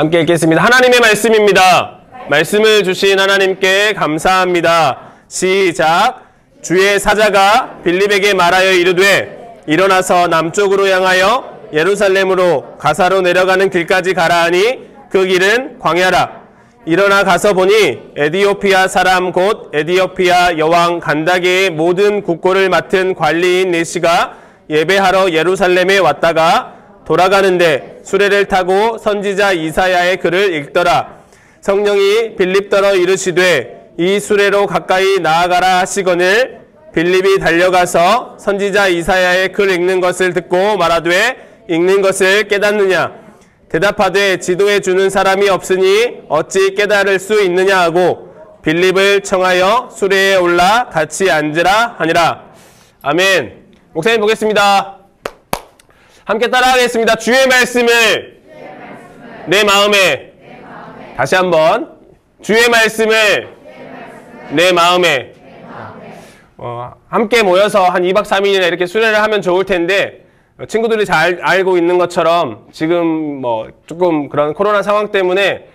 함께 읽겠습니다. 하나님의 말씀입니다. 말씀을 주신 하나님께 감사합니다. 시작. 주의 사자가 빌립에게 말하여 이르되 일어나서 남쪽으로 향하여 예루살렘으로 가사로 내려가는 길까지 가라 하니 그 길은 광야라. 일어나 가서 보니 에디오피아 사람 곧 에디오피아 여왕 간다게의 모든 국고를 맡은 관리인 내시가 예배하러 예루살렘에 왔다가 돌아가는데 수레를 타고 선지자 이사야의 글을 읽더라. 성령이 빌립더러 이르시되 이 수레로 가까이 나아가라 하시거늘 빌립이 달려가서 선지자 이사야의 글 읽는 것을 듣고 말하되 읽는 것을 깨닫느냐. 대답하되 지도해 주는 사람이 없으니 어찌 깨달을 수 있느냐 하고 빌립을 청하여 수레에 올라 같이 앉으라 하니라. 아멘. 목사님 보겠습니다. 함께 따라하겠습니다. 주의 말씀을 내 마음에. 다시 한번. 주의 말씀을 내 마음에. 함께 모여서 한 2박 3일이나 이렇게 수련을 하면 좋을 텐데 친구들이 잘 알고 있는 것처럼 지금 조금 그런 코로나 상황 때문에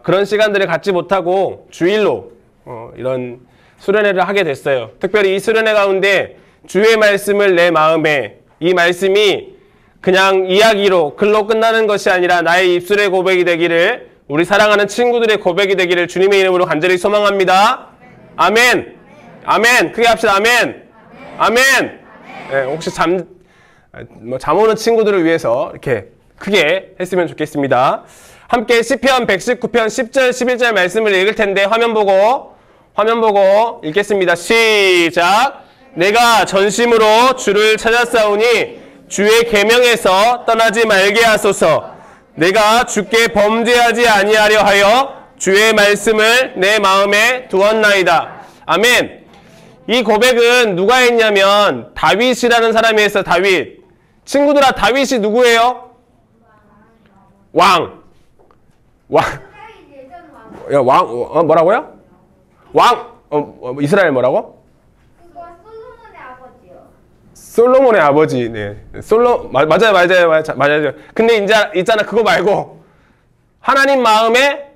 그런 시간들을 갖지 못하고 주일로 이런 수련회를 하게 됐어요. 특별히 이 수련회 가운데 주의 말씀을 내 마음에, 이 말씀이 그냥 이야기로 글로 끝나는 것이 아니라 나의 입술의 고백이 되기를, 우리 사랑하는 친구들의 고백이 되기를 주님의 이름으로 간절히 소망합니다. 아멘. 아멘. 크게 합시다. 아멘. 아멘. 네, 혹시 잠 오는 친구들을 위해서 이렇게 크게 했으면 좋겠습니다. 함께 시편 119편 10절 11절 말씀을 읽을 텐데 화면 보고 읽겠습니다. 시작. 내가 전심으로 주를 찾았사오니 주의 계명에서 떠나지 말게 하소서. 내가 주께 범죄하지 아니하려 하여 주의 말씀을 내 마음에 두었나이다. 아멘. 이 고백은 누가 했냐면 다윗이라는 사람이 했어. 다윗. 친구들아, 다윗이 누구예요? 왕. 야, 뭐라고요? 왕. 이스라엘 뭐라고? 솔로몬의 아버지요. 솔로몬의 아버지. 네. 맞아요. 근데 이제 있잖아, 그거 말고 하나님 마음에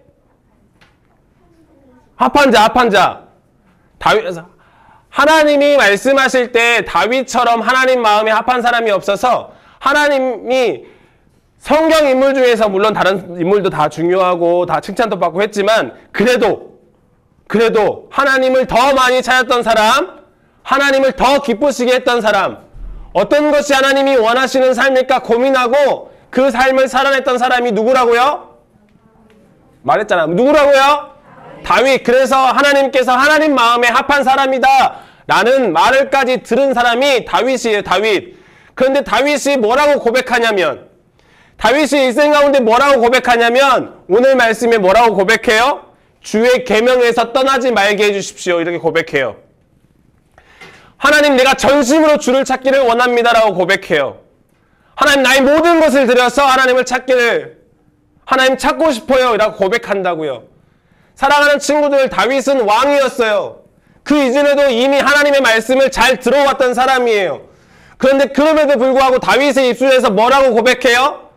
합한 자. 다윗. 하나님이 말씀하실 때 다윗처럼 하나님 마음에 합한 사람이 없어서, 하나님이 성경 인물 중에서 물론 다른 인물도 다 중요하고 다 칭찬도 받고 했지만 그래도 하나님을 더 많이 찾았던 사람, 하나님을 더 기쁘시게 했던 사람, 어떤 것이 하나님이 원하시는 삶일까 고민하고 그 삶을 살아냈던 사람이 누구라고요? 말했잖아. 누구라고요? 다윗. 그래서 하나님께서 하나님 마음에 합한 사람이다 라는 말을까지 들은 사람이 다윗이에요. 다윗. 그런데 다윗이 뭐라고 고백하냐면, 다윗이 일생 가운데 뭐라고 고백하냐면 오늘 말씀에 뭐라고 고백해요? 주의 계명에서 떠나지 말게 해주십시오. 이렇게 고백해요. 하나님, 내가 전심으로 주를 찾기를 원합니다라고 고백해요. 하나님, 나의 모든 것을 들여서 하나님을 찾기를, 하나님 찾고 싶어요 라고 고백한다고요. 사랑하는 친구들, 다윗은 왕이었어요. 그 이전에도 이미 하나님의 말씀을 잘 들어왔던 사람이에요. 그런데 그럼에도 불구하고 다윗의 입술에서 뭐라고 고백해요?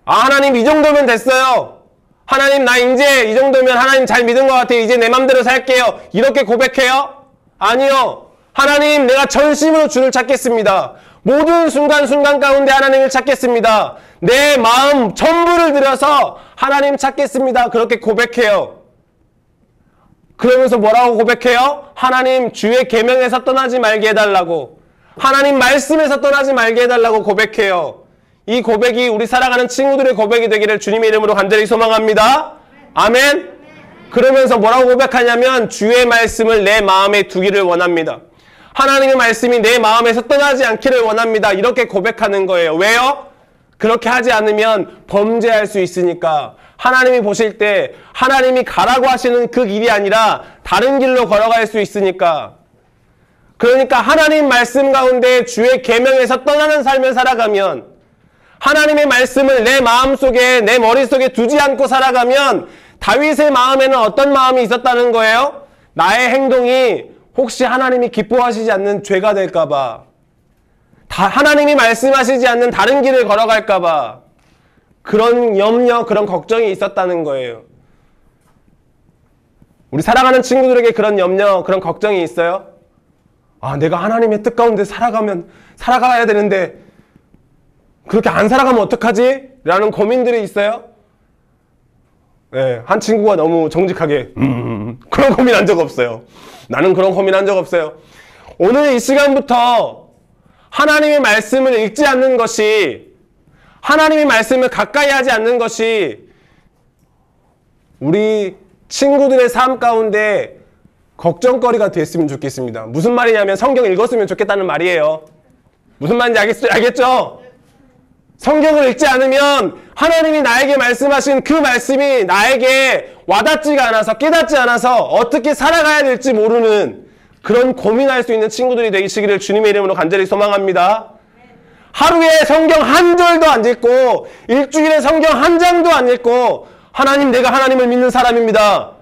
하나님, 이 정도면 됐어요. 하나님, 나 이제 이 정도면 하나님 잘 믿은 것 같아요. 이제 내 맘대로 살게요. 이렇게 고백해요? 아니요. 하나님, 내가 전심으로 주를 찾겠습니다. 모든 순간순간 가운데 하나님을 찾겠습니다. 내 마음 전부를 들여서 하나님 찾겠습니다. 그렇게 고백해요. 그러면서 뭐라고 고백해요? 하나님, 주의 계명에서 떠나지 말게 해달라고, 하나님 말씀에서 떠나지 말게 해달라고 고백해요. 이 고백이 우리 사랑하는 친구들의 고백이 되기를 주님의 이름으로 간절히 소망합니다. 아멘. 그러면서 뭐라고 고백하냐면 주의 말씀을 내 마음에 두기를 원합니다. 하나님의 말씀이 내 마음에서 떠나지 않기를 원합니다. 이렇게 고백하는 거예요. 왜요? 그렇게 하지 않으면 범죄할 수 있으니까. 하나님이 보실 때 하나님이 가라고 하시는 그 길이 아니라 다른 길로 걸어갈 수 있으니까. 그러니까 하나님 말씀 가운데 주의 계명에서 떠나는 삶을 살아가면, 하나님의 말씀을 내 마음속에, 내 머릿속에 두지 않고 살아가면 다윗의 마음에는 어떤 마음이 있었다는 거예요? 나의 행동이 혹시 하나님이 기뻐하시지 않는 죄가 될까봐, 하나님이 말씀하시지 않는 다른 길을 걸어갈까봐, 그런 염려, 그런 걱정이 있었다는 거예요. 우리 사랑하는 친구들에게 그런 염려, 그런 걱정이 있어요? 아, 내가 하나님의 뜻 가운데 살아가야 되는데 그렇게 안 살아가면 어떡하지? 라는 고민들이 있어요? 네, 한 친구가 너무 정직하게 그런 고민한 적 없어요. 나는 그런 고민한 적 없어요. 오늘 이 시간부터 하나님의 말씀을 읽지 않는 것이, 하나님의 말씀을 가까이 하지 않는 것이 우리 친구들의 삶 가운데 걱정거리가 됐으면 좋겠습니다. 무슨 말이냐면 성경 읽었으면 좋겠다는 말이에요. 무슨 말인지 알겠죠? 성경을 읽지 않으면 하나님이 나에게 말씀하신 그 말씀이 나에게 와닿지가 않아서, 깨닫지 않아서 어떻게 살아가야 될지 모르는 그런 고민할 수 있는 친구들이 되시기를 주님의 이름으로 간절히 소망합니다. 하루에 성경 한 절도 안 읽고 일주일에 성경 한 장도 안 읽고 하나님, 내가 하나님을 믿는 사람입니다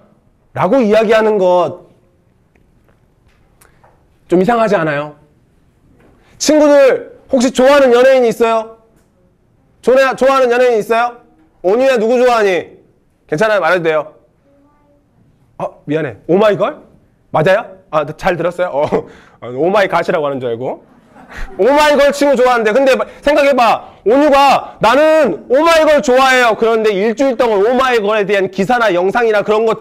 라고 이야기하는 것 좀 이상하지 않아요? 친구들 혹시 좋아하는 연예인이 있어요? 좋아하는 연예인 있어요? 온유야 누구 좋아하니? 괜찮아요, 말해도 돼요. 미안해, 오마이걸? 맞아요? 잘 들었어요? 오마이갓이라고 하는 줄 알고. 오마이걸 친구 좋아하는데, 근데 생각해봐. 온유가 나는 오마이걸 좋아해요. 그런데 일주일 동안 오마이걸에 대한 기사나 영상이나 그런 것,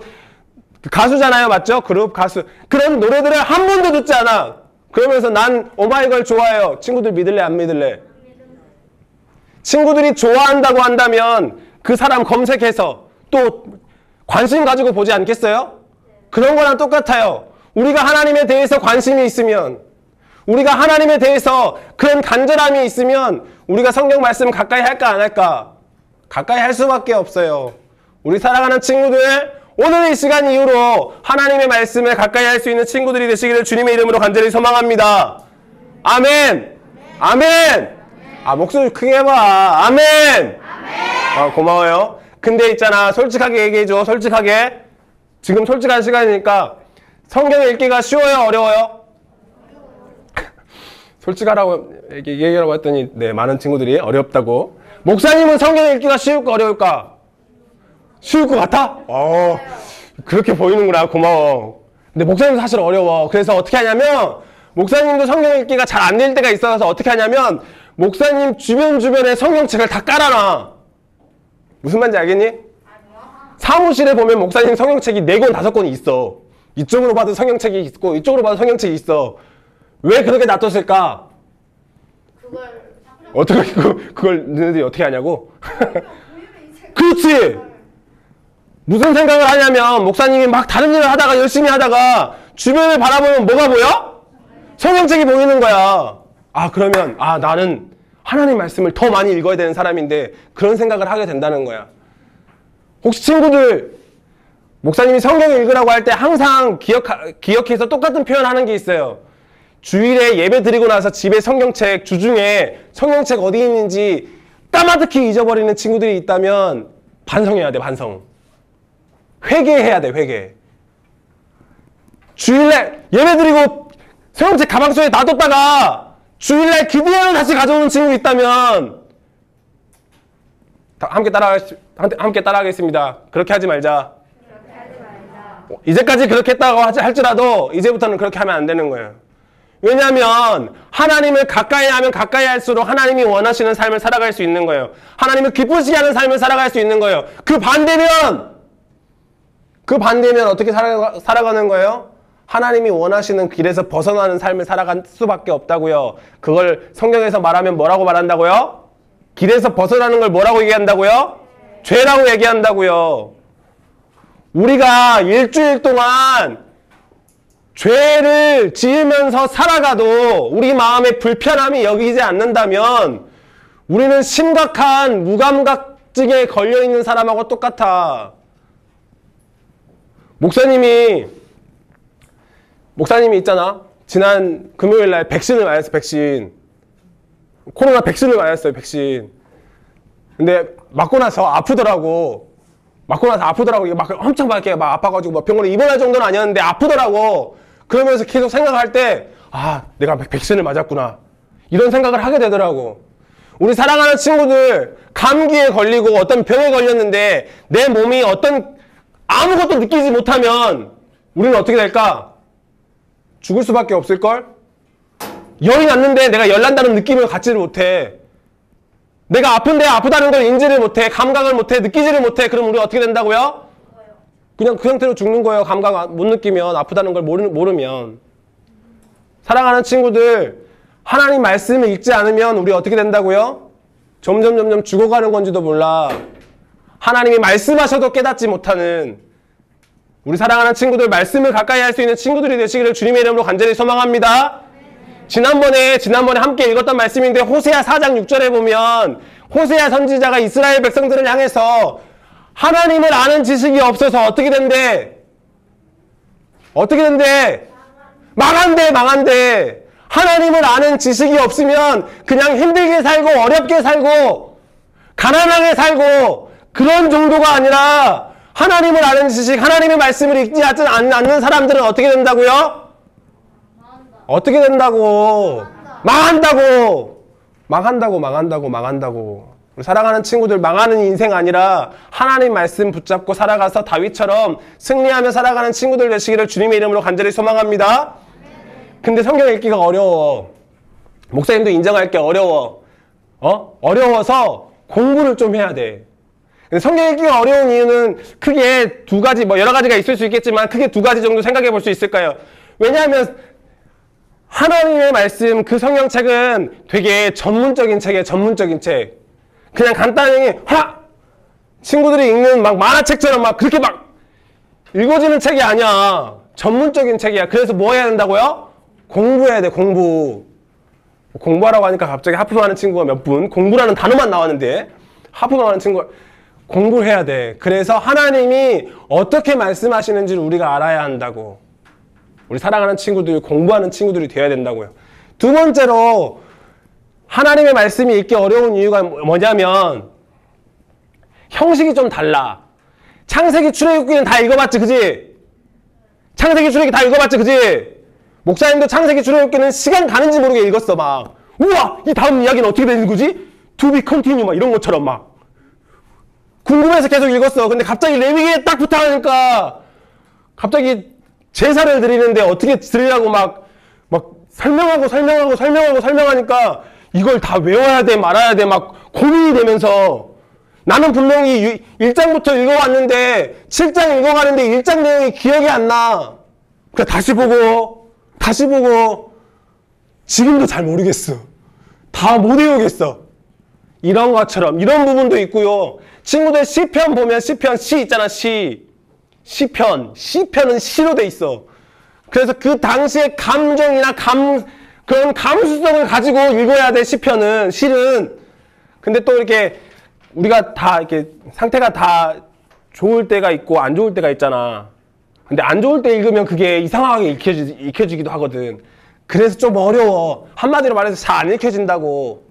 가수잖아요, 맞죠? 그룹 가수. 그런 노래들을 한 번도 듣지 않아. 그러면서 난 오마이걸 좋아해요. 친구들 믿을래, 안 믿을래? 친구들이 좋아한다고 한다면 그 사람 검색해서 또 관심 가지고 보지 않겠어요? 그런 거랑 똑같아요. 우리가 하나님에 대해서 관심이 있으면, 우리가 하나님에 대해서 그런 간절함이 있으면 우리가 성경 말씀 가까이 할까 안 할까? 가까이 할 수밖에 없어요. 우리 사랑하는 친구들, 오늘 이 시간 이후로 하나님의 말씀을 가까이 할 수 있는 친구들이 되시기를 주님의 이름으로 간절히 소망합니다. 아멘! 아멘! 목소리 크게 해봐. 아멘! 고마워요. 근데 있잖아, 솔직하게 얘기해줘. 솔직하게. 지금 솔직한 시간이니까 성경 읽기가 쉬워요, 어려워요? 솔직하라고 얘기하라고 했더니 네, 많은 친구들이 어렵다고. 목사님은 성경 읽기가 쉬울까 어려울까? 쉬울 것 같아? 그렇게 보이는구나. 고마워. 근데 목사님도 사실 어려워. 그래서 어떻게 하냐면, 목사님도 성경 읽기가 잘 안 될 때가 있어서 어떻게 하냐면 목사님 주변에 성경책을 다 깔아놔. 무슨 말인지 알겠니? 사무실에 보면 목사님 성경책이 4권, 5권이 있어. 이쪽으로 봐도 성경책이 있고 이쪽으로 봐도 성경책이 있어. 왜 그렇게 놔뒀을까? 그걸 너희들이 어떻게 하냐고? 그렇지! 무슨 생각을 하냐면 목사님이 막 다른 일을 하다가 열심히 하다가 주변을 바라보면 뭐가 보여? 성경책이 보이는 거야. 그러면 나는 하나님 말씀을 더 많이 읽어야 되는 사람인데 그런 생각을 하게 된다는 거야. 혹시 친구들 목사님이 성경 읽으라고 할 때 항상 기억해서 똑같은 표현하는 게 있어요. 주일에 예배 드리고 나서 집에 성경책 주중에 성경책 어디 있는지 까마득히 잊어버리는 친구들이 있다면 반성해야 돼. 반성. 회개해야 돼. 회개. 주일날 예배 드리고 성경책 가방 속에 놔뒀다가 주일날 기도하러 다시 가져오는 친구 있다면 함께 따라하겠습니다. 그렇게 하지 말자. 이제까지 그렇게 했다고 할지라도 이제부터는 그렇게 하면 안 되는 거예요. 왜냐하면 하나님을 가까이 하면 가까이 할수록 하나님이 원하시는 삶을 살아갈 수 있는 거예요. 하나님을 기쁘시게 하는 삶을 살아갈 수 있는 거예요. 그 반대면 어떻게 살아가는 거예요? 하나님이 원하시는 길에서 벗어나는 삶을 살아갈 수밖에 없다고요. 그걸 성경에서 말하면 뭐라고 말한다고요? 길에서 벗어나는 걸 뭐라고 얘기한다고요? 죄라고 얘기한다고요. 우리가 일주일 동안 죄를 지으면서 살아가도 우리 마음에 불편함이 여기지 않는다면 우리는 심각한 무감각증에 걸려있는 사람하고 똑같아. 목사님이 있잖아. 지난 금요일날 백신을 맞았어. 코로나 백신을 맞았어요. 백신. 근데 맞고 나서 아프더라고. 이게 막 엄청 막 아파가지고 막 병원에 입원할 정도는 아니었는데 아프더라고. 그러면서 계속 생각할 때 내가 백신을 맞았구나. 이런 생각을 하게 되더라고. 우리 사랑하는 친구들, 감기에 걸리고 어떤 병에 걸렸는데 내 몸이 아무것도 느끼지 못하면 우리는 어떻게 될까? 죽을 수밖에 없을걸? 열이 났는데 내가 열 난다는 느낌을 갖지를 못해. 내가 아픈데 아프다는 걸 인지를 못해. 감각을 못해. 느끼지를 못해. 그럼 우리가 어떻게 된다고요? 그냥 그 상태로 죽는 거예요. 감각 못 느끼면, 아프다는 걸 모르면. 사랑하는 친구들, 하나님 말씀을 읽지 않으면 우리 어떻게 된다고요? 점점 죽어가는 건지도 몰라. 하나님이 말씀하셔도 깨닫지 못하는 우리 사랑하는 친구들, 말씀을 가까이 할 수 있는 친구들이 되시기를 주님의 이름으로 간절히 소망합니다. 지난번에 함께 읽었던 말씀인데 호세아 4장 6절에 보면 호세아 선지자가 이스라엘 백성들을 향해서 하나님을 아는 지식이 없어서 어떻게 된대? 망한대. 하나님을 아는 지식이 없으면 그냥 힘들게 살고 어렵게 살고 가난하게 살고 그런 정도가 아니라 하나님을 아는 지식, 하나님의 말씀을 읽지 않는 사람들은 어떻게 된다고요? 어떻게 된다고? 망한다고. 사랑하는 친구들, 망하는 인생 아니라 하나님 말씀 붙잡고 살아가서 다윗처럼 승리하며 살아가는 친구들 되시기를 주님의 이름으로 간절히 소망합니다. 근데 성경 읽기가 어려워. 목사님도 인정할 게 어려워. 어려워서 공부를 좀 해야 돼. 성경 읽기가 어려운 이유는 크게 두 가지, 여러 가지가 있을 수 있겠지만 크게 두 가지 정도 생각해 볼 수 있을까요? 왜냐하면 하나님의 말씀, 그 성경책은 되게 전문적인 책이에요. 전문적인 책. 그냥 간단히 친구들이 읽는 만화책처럼 그렇게 읽어지는 책이 아니야. 전문적인 책이야. 그래서 뭐 해야 된다고요? 공부해야 돼. 공부하라고 하니까 갑자기 하품하는 친구가 몇 분, 공부라는 단어만 나왔는데 하품하는 친구가 공부를 해야 돼. 그래서 하나님이 어떻게 말씀하시는지를 우리가 알아야 한다고. 우리 사랑하는 친구들, 공부하는 친구들이 되어야 된다고요. 두 번째로 하나님의 말씀이 읽기 어려운 이유가 뭐냐면 형식이 좀 달라. 창세기, 출애굽기는 다 읽어봤지, 그지? 창세기, 출애굽기 다 읽어봤지, 그지? 목사님도 창세기, 출애굽기는 시간 가는지 모르게 읽었어. 우와, 이 다음 이야기는 어떻게 되는 거지? To be continue 이런 것처럼 궁금해서 계속 읽었어. 근데 갑자기 레위기에 딱 부탁하니까 갑자기 제사를 드리는데 어떻게 드리라고 설명하니까 이걸 다 외워야 돼 말아야 돼 고민이 되면서 나는 분명히 1장부터 읽어왔는데 7장 읽어가는데 1장 내용이 기억이 안 나. 그러니까 다시 보고 지금도 잘 모르겠어. 다 못 외우겠어. 이런 것처럼 이런 부분도 있고요. 친구들 시편 보면 시편 시 있잖아. 시편은 시로 돼 있어. 그래서 그 당시의 감정이나 그런 감수성을 가지고 읽어야 돼. 시편은 실은. 근데 또 이렇게 우리가 다 이렇게 상태가 다 좋을 때가 있고 안 좋을 때가 있잖아. 근데 안 좋을 때 읽으면 그게 이상하게 읽혀지기도 하거든. 그래서 좀 어려워. 한마디로 말해서 잘 안 읽혀진다고.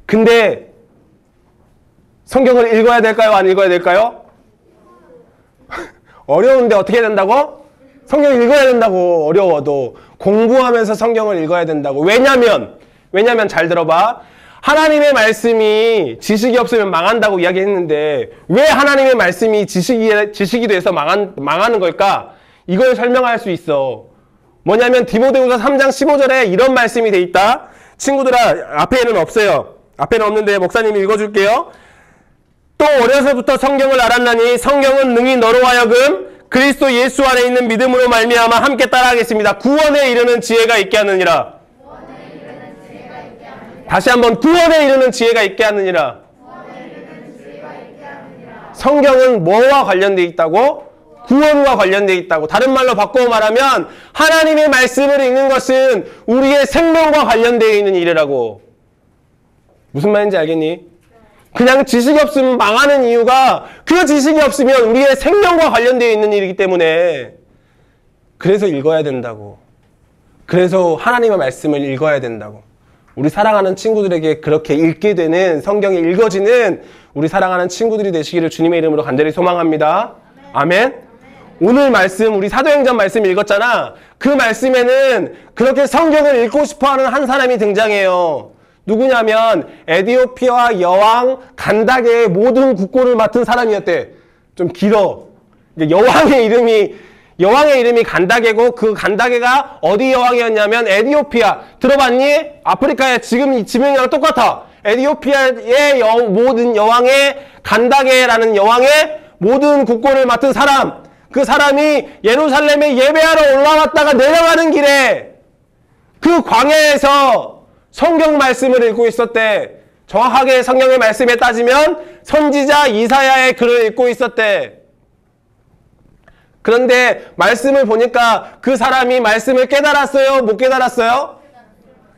근데 성경을 읽어야 될까요? 안 읽어야 될까요? 어려운데 어떻게 해야 된다고? 성경을 읽어야 된다고. 어려워도 공부하면서 성경을 읽어야 된다고. 왜냐면 잘 들어봐. 하나님의 말씀이 지식이 없으면 망한다고 이야기했는데 왜 하나님의 말씀이 지식이 돼서 망하는 걸까? 이걸 설명할 수 있어. 뭐냐면 디모데후서 3장 15절에 이런 말씀이 돼 있다. 친구들아, 앞에는 없어요. 앞에는 없는데 목사님이 읽어줄게요. 또 어려서부터 성경을 알았나니 성경은 능히 너로 하여금 그리스도 예수 안에 있는 믿음으로 말미암아 함께 따라하겠습니다. 구원에 이르는 지혜가 있게 하느니라. 다시 한번 구원에 이르는 지혜가 있게 하느니라. 성경은 뭐와 관련되어 있다고? 구원과 관련되어 있다고. 다른 말로 바꿔 말하면 하나님의 말씀을 읽는 것은 우리의 생명과 관련되어 있는 일이라고. 무슨 말인지 알겠니? 그냥 지식이 없으면 망하는 이유가 그 지식이 없으면 우리의 생명과 관련되어 있는 일이기 때문에 그래서 읽어야 된다고. 그래서 하나님의 말씀을 읽어야 된다고. 우리 사랑하는 친구들에게 그렇게 읽게 되는, 성경이 읽어지는 우리 사랑하는 친구들이 되시기를 주님의 이름으로 간절히 소망합니다. 아멘. 오늘 말씀, 우리 사도행전 말씀 읽었잖아. 그 말씀에는 그렇게 성경을 읽고 싶어하는 한 사람이 등장해요. 누구냐면 에디오피아 여왕 간다게의 모든 국고를 맡은 사람이었대. 좀 길어. 여왕의 이름이 간다게고 그 간다게가 어디 여왕이었냐면 에디오피아. 들어봤니? 아프리카의 지금 이 지명이랑 똑같아. 에디오피아의 모든 여왕의 간다게라는 여왕의 모든 국고를 맡은 사람. 그 사람이 예루살렘에 예배하러 올라왔다가 내려가는 길에 그 광야에서 성경 말씀을 읽고 있었대. 정확하게 성경의 말씀에 따지면 선지자 이사야의 글을 읽고 있었대. 그런데 말씀을 보니까 그 사람이 말씀을 깨달았어요? 못 깨달았어요?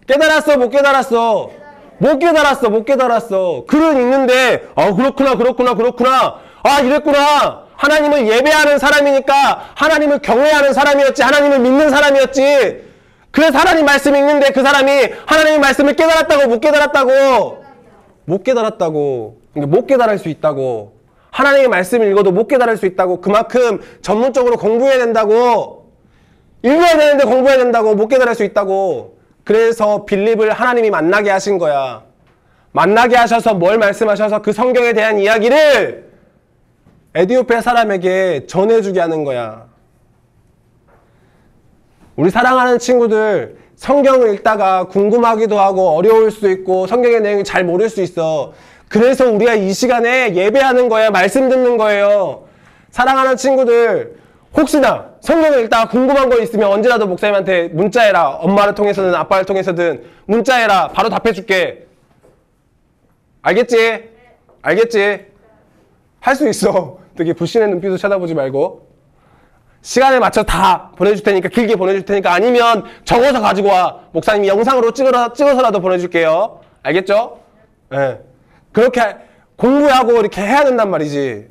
깨달았어? 못 깨달았어? 못 깨달았어? 못 깨달았어? 글은 읽는데 그렇구나. 아, 이랬구나. 하나님을 예배하는 사람이니까 하나님을 경외하는 사람이었지. 하나님을 믿는 사람이었지. 그래서 하나님 말씀 읽는데 그 사람이 하나님의 말씀을 깨달았다고? 못 깨달았다고? 못 깨달았다고. 못 깨달을 수 있다고. 하나님의 말씀을 읽어도 못 깨달을 수 있다고. 그만큼 전문적으로 공부해야 된다고. 읽어야 되는데 공부해야 된다고. 못 깨달을 수 있다고. 그래서 빌립을 하나님이 만나게 하신 거야. 만나게 하셔서 뭘 말씀하셔서 그 성경에 대한 이야기를 에디오피아 사람에게 전해주게 하는 거야. 우리 사랑하는 친구들, 성경을 읽다가 궁금하기도 하고 어려울 수도 있고 성경의 내용이 잘 모를 수 있어. 그래서 우리가 이 시간에 예배하는 거예요. 말씀 듣는 거예요. 사랑하는 친구들, 혹시나 성경을 읽다가 궁금한 거 있으면 언제라도 목사님한테 문자해라. 엄마를 통해서든 아빠를 통해서든 문자해라. 바로 답해줄게. 알겠지? 알겠지? 할 수 있어. 되게 불신의 눈빛으로 쳐다보지 말고. 시간에 맞춰 다 보내줄 테니까, 길게 보내줄 테니까, 아니면 적어서 가지고 와. 목사님이 영상으로 찍어서라도 보내줄게요. 알겠죠? 네. 그렇게 공부하고 이렇게 해야 된단 말이지.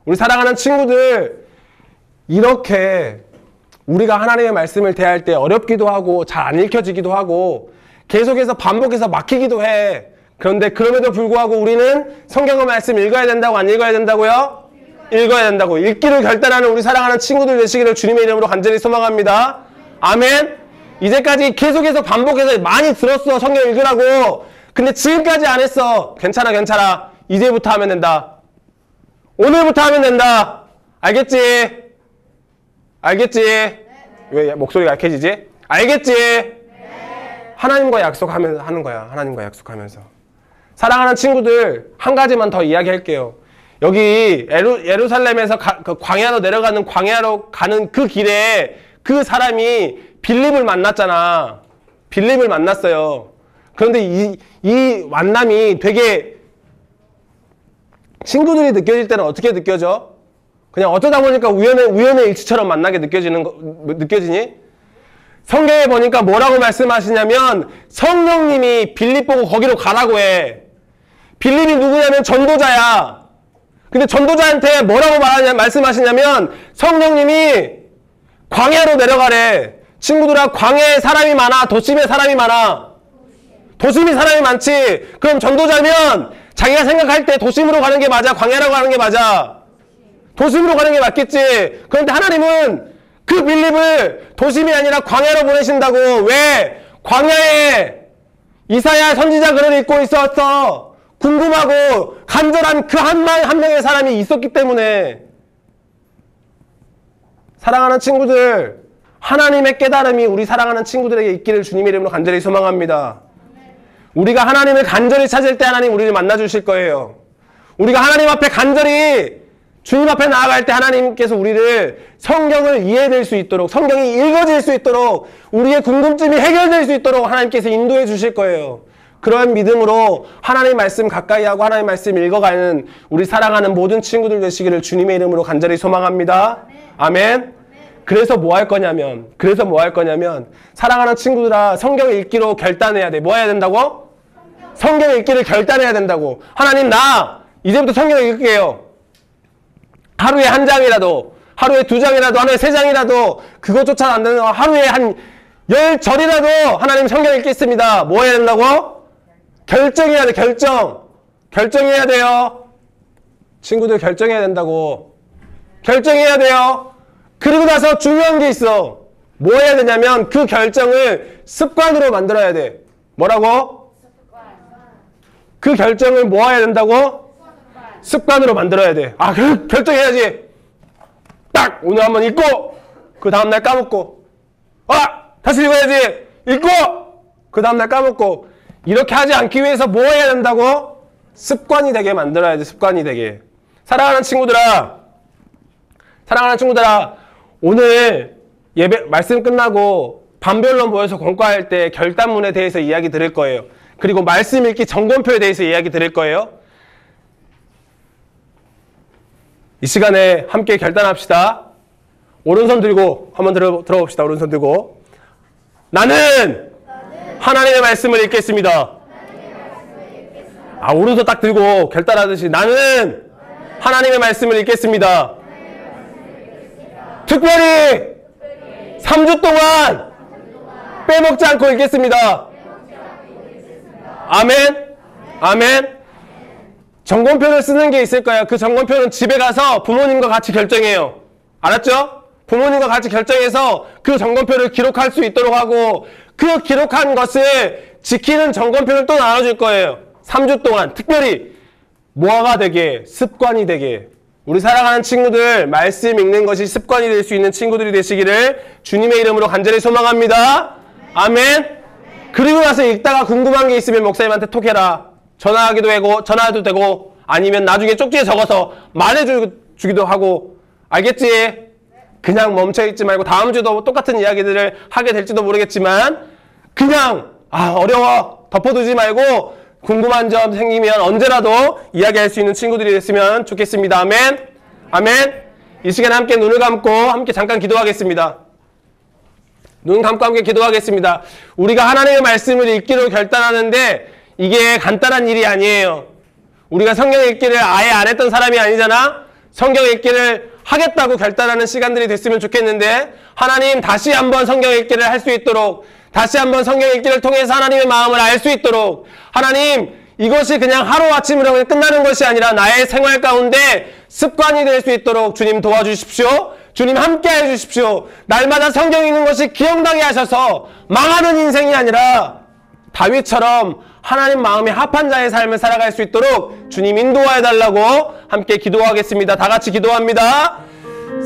우리 사랑하는 친구들, 이렇게 우리가 하나님의 말씀을 대할 때 어렵기도 하고 잘 안 읽혀지기도 하고 계속해서 반복해서 막히기도 해. 그런데 그럼에도 불구하고 우리는 성경의 말씀 읽어야 된다고, 안 읽어야 된다고요? 읽어야 된다고. 읽기를 결단하는 우리 사랑하는 친구들 되시기를 주님의 이름으로 간절히 소망합니다. 아멘. 이제까지 계속해서 반복해서 많이 들었어. 성경 읽으라고. 근데 지금까지 안 했어. 괜찮아. 이제부터 하면 된다. 오늘부터 하면 된다. 알겠지? 왜 목소리가 약해지지? 알겠지? 하나님과 약속하면서 하는 거야. 하나님과 약속하면서. 사랑하는 친구들, 한 가지만 더 이야기할게요. 여기 예루살렘에서 그 광야로 가는 그 길에 그 사람이 빌립을 만났잖아. 빌립을 만났어요. 그런데 이 만남이 되게 친구들이 느껴질 때는 어떻게 느껴져? 그냥 어쩌다 보니까 우연의 일치처럼 만나게 느껴지니? 성경에 보니까 뭐라고 말씀하시냐면 성령님이 빌립 보고 거기로 가라고 해. 빌립이 누구냐면 전도자야. 근데 전도자한테 뭐라고 말씀하시냐면 성령님이 광야로 내려가래. 친구들아, 광야에 사람이 많아? 도심에 사람이 많아? 도심이 사람이 많지. 그럼 전도자면 자기가 생각할 때 도심으로 가는 게 맞아? 광야로 가는 게 맞아? 도심으로 가는 게 맞겠지. 그런데 하나님은 그 빌립을 도심이 아니라 광야로 보내신다고. 왜? 광야에 이사야 선지자 글을 읽고 있었어. 궁금하고 간절한 그 한 명의 사람이 있었기 때문에. 사랑하는 친구들, 하나님의 깨달음이 우리 사랑하는 친구들에게 있기를 주님의 이름으로 간절히 소망합니다. 우리가 하나님을 간절히 찾을 때 하나님 우리를 만나주실 거예요. 우리가 하나님 앞에 간절히 주님 앞에 나아갈 때 하나님께서 우리를 성경을 이해될 수 있도록, 성경이 읽어질 수 있도록, 우리의 궁금증이 해결될 수 있도록 하나님께서 인도해 주실 거예요. 그러한 믿음으로 하나님 말씀 가까이 하고 하나님 말씀 읽어가는 우리 사랑하는 모든 친구들 되시기를 주님의 이름으로 간절히 소망합니다. 아멘. 그래서 뭐 할 거냐면 사랑하는 친구들아, 성경 읽기로 결단해야 돼. 뭐 해야 된다고? 성경 읽기를 결단해야 된다고. 하나님, 나 이제부터 성경 읽을게요. 하루에 한 장이라도, 하루에 2장이라도, 하루에 3장이라도, 그것조차 안 되는 하루에 한 10절이라도 하나님 성경 읽겠습니다. 뭐 해야 된다고? 결정해야 돼. 결정해야 돼요. 친구들, 결정해야 된다고. 결정해야 돼요. 그리고 나서 중요한 게 있어. 뭐 해야 되냐면 그 결정을 습관으로 만들어야 돼. 뭐라고? 그 결정을 뭐 해야 된다고? 습관으로 만들어야 돼. 아, 결정해야지. 딱 오늘 한번 읽고 그 다음날 까먹고, 아, 다시 읽어야지. 읽고 그 다음날 까먹고. 이렇게 하지 않기 위해서 뭐 해야 된다고? 습관이 되게 만들어야 돼. 습관이 되게. 사랑하는 친구들아, 오늘 예배 말씀 끝나고 반별로 모여서 권과할 때 결단문에 대해서 이야기 드릴 거예요. 그리고 말씀 읽기 점검표에 대해서 이야기 드릴 거예요. 이 시간에 함께 결단합시다. 오른손 들고 한번 들어봅시다. 오른손 들고. 나는 하나님의 말씀을 읽겠습니다. 아, 오른손 딱 들고 결단하듯이 나는 하나님의 말씀을 읽겠습니다. 특별히 3주 동안 빼먹지 않고 읽겠습니다. 아멘. 아멘. 점검표를 쓰는 게 있을 거예요. 그 점검표는 집에 가서 부모님과 같이 결정해요. 알았죠? 부모님과 같이 결정해서 그 점검표를 기록할 수 있도록 하고 그 기록한 것을 지키는 점검표를 또 나눠줄 거예요. 3주 동안 특별히 뭐가 되게, 습관이 되게. 우리 사랑하는 친구들, 말씀 읽는 것이 습관이 될 수 있는 친구들이 되시기를 주님의 이름으로 간절히 소망합니다. 아멘. 그리고 나서 읽다가 궁금한 게 있으면 목사님한테 톡해라. 전화해도 되고 아니면 나중에 쪽지에 적어서 말해주기도 하고. 알겠지? 그냥 멈춰있지 말고 다음 주도 똑같은 이야기들을 하게 될지도 모르겠지만 그냥 어려워 덮어두지 말고 궁금한 점 생기면 언제라도 이야기할 수 있는 친구들이 됐으면 좋겠습니다. 아멘. 아멘. 이 시간에 함께 눈을 감고 함께 잠깐 기도하겠습니다. 눈 감고 함께 기도하겠습니다. 우리가 하나님의 말씀을 읽기로 결단하는데 이게 간단한 일이 아니에요. 우리가 성경 읽기를 아예 안 했던 사람이 아니잖아. 성경 읽기를 하겠다고 결단하는 시간들이 됐으면 좋겠는데 하나님 다시 한번 성경 읽기를 할 수 있도록, 다시 한번 성경 읽기를 통해서 하나님의 마음을 알 수 있도록, 하나님 이것이 그냥 하루아침으로 그냥 끝나는 것이 아니라 나의 생활 가운데 습관이 될 수 있도록 주님 도와주십시오. 주님 함께 해주십시오. 날마다 성경 읽는 것이 기억나게 하셔서 망하는 인생이 아니라 다윗처럼 하나님 마음에 합한 자의 삶을 살아갈 수 있도록 주님 인도하여달라고 함께 기도하겠습니다. 다 같이 기도합니다.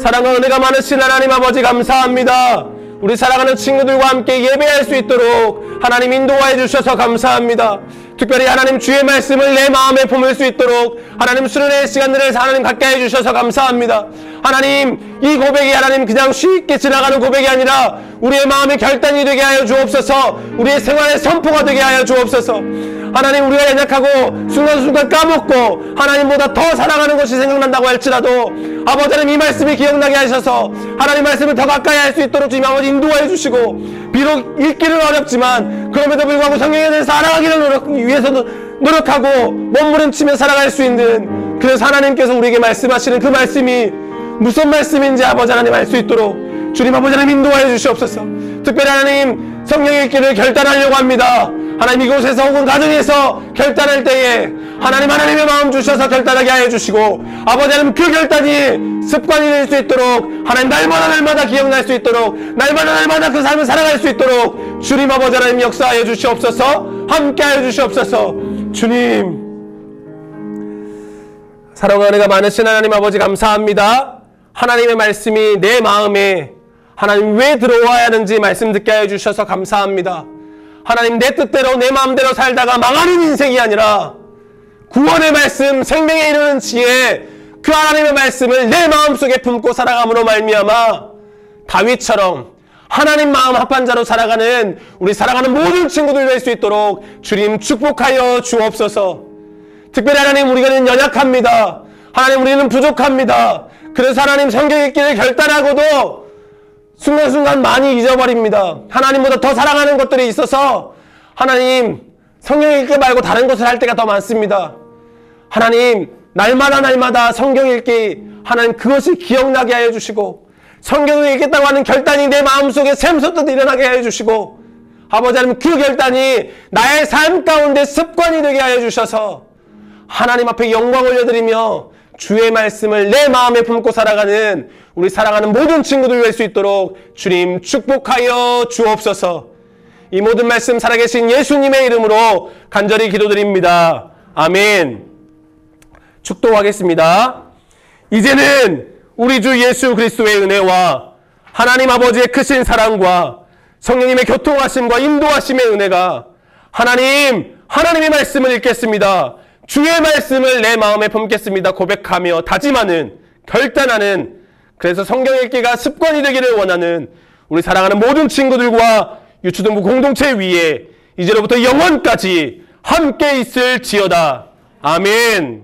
사랑과 은혜가 많으신 하나님 아버지 감사합니다. 우리 사랑하는 친구들과 함께 예배할 수 있도록 하나님 인도하여 주셔서 감사합니다. 특별히 하나님 주의 말씀을 내 마음에 품을 수 있도록 하나님 수련의 시간들을 하나님 갖게 해주셔서 감사합니다. 하나님 이 고백이 하나님 그냥 쉽게 지나가는 고백이 아니라 우리의 마음의 결단이 되게 하여 주옵소서. 우리의 생활의 선포가 되게 하여 주옵소서. 하나님 우리가 연약하고 순간순간 까먹고 하나님보다 더 사랑하는 것이 생각난다고 할지라도 아버지 하나님 이 말씀이 기억나게 하셔서 하나님 말씀을 더 가까이 할 수 있도록 주님 아버지 인도하여 주시고, 비록 읽기는 어렵지만 그럼에도 불구하고 성경에 대해서 알아가기를 위해서도 노력하고 몸부림치며 살아갈 수 있는, 그래서 하나님께서 우리에게 말씀하시는 그 말씀이 무슨 말씀인지 아버지 하나님 알 수 있도록 주님 아버지 하나님 인도하여 주시옵소서. 특별히 하나님 성경 읽기를 결단하려고 합니다. 하나님 이곳에서 혹은 가정에서 결단할 때에 하나님의 마음 주셔서 결단하게 하여 주시고 아버지 하나님 그 결단이 습관이 될 수 있도록 하나님 날마다 기억날 수 있도록 날마다 그 삶을 살아갈 수 있도록 주님 아버지 하나님 역사하여 주시옵소서. 함께하여 주시옵소서. 주님 사랑과 은혜가 많으신 하나님 아버지 감사합니다. 하나님의 말씀이 내 마음에 하나님 왜 들어와야 하는지 말씀 듣게 하여 주셔서 감사합니다. 하나님 내 뜻대로 내 마음대로 살다가 망하는 인생이 아니라 구원의 말씀, 생명에 이르는 지혜, 그 하나님의 말씀을 내 마음속에 품고 살아감으로 말미암아 다윗처럼 하나님 마음 합한 자로 살아가는 우리 사랑하는 모든 친구들 될 수 있도록 주님 축복하여 주옵소서. 특별히 하나님 우리는 연약합니다. 하나님 우리는 부족합니다. 그래서 하나님 성경 읽기를 결단하고도 순간순간 많이 잊어버립니다. 하나님보다 더 사랑하는 것들이 있어서 하나님 성경 읽기 말고 다른 것을 할 때가 더 많습니다. 하나님 날마다 성경 읽기 하나님 그것이 기억나게 하여 주시고 성경을 읽겠다고 하는 결단이 내 마음속에 샘솟듯 일어나게 하여 주시고 아버지 하나님 그 결단이 나의 삶 가운데 습관이 되게 하여 주셔서 하나님 앞에 영광 올려드리며 주의 말씀을 내 마음에 품고 살아가는 우리 사랑하는 모든 친구들 될 수 있도록 주님 축복하여 주옵소서. 이 모든 말씀 살아계신 예수님의 이름으로 간절히 기도드립니다. 아멘. 축도하겠습니다. 이제는 우리 주 예수 그리스도의 은혜와 하나님 아버지의 크신 사랑과 성령님의 교통하심과 인도하심의 은혜가 하나님의 말씀을 읽겠습니다. 주의 말씀을 내 마음에 품겠습니다. 고백하며 다짐하는, 결단하는, 그래서 성경 읽기가 습관이 되기를 원하는 우리 사랑하는 모든 친구들과 유초등부 공동체 위에 이제로부터 영원까지 함께 있을지어다. 아멘.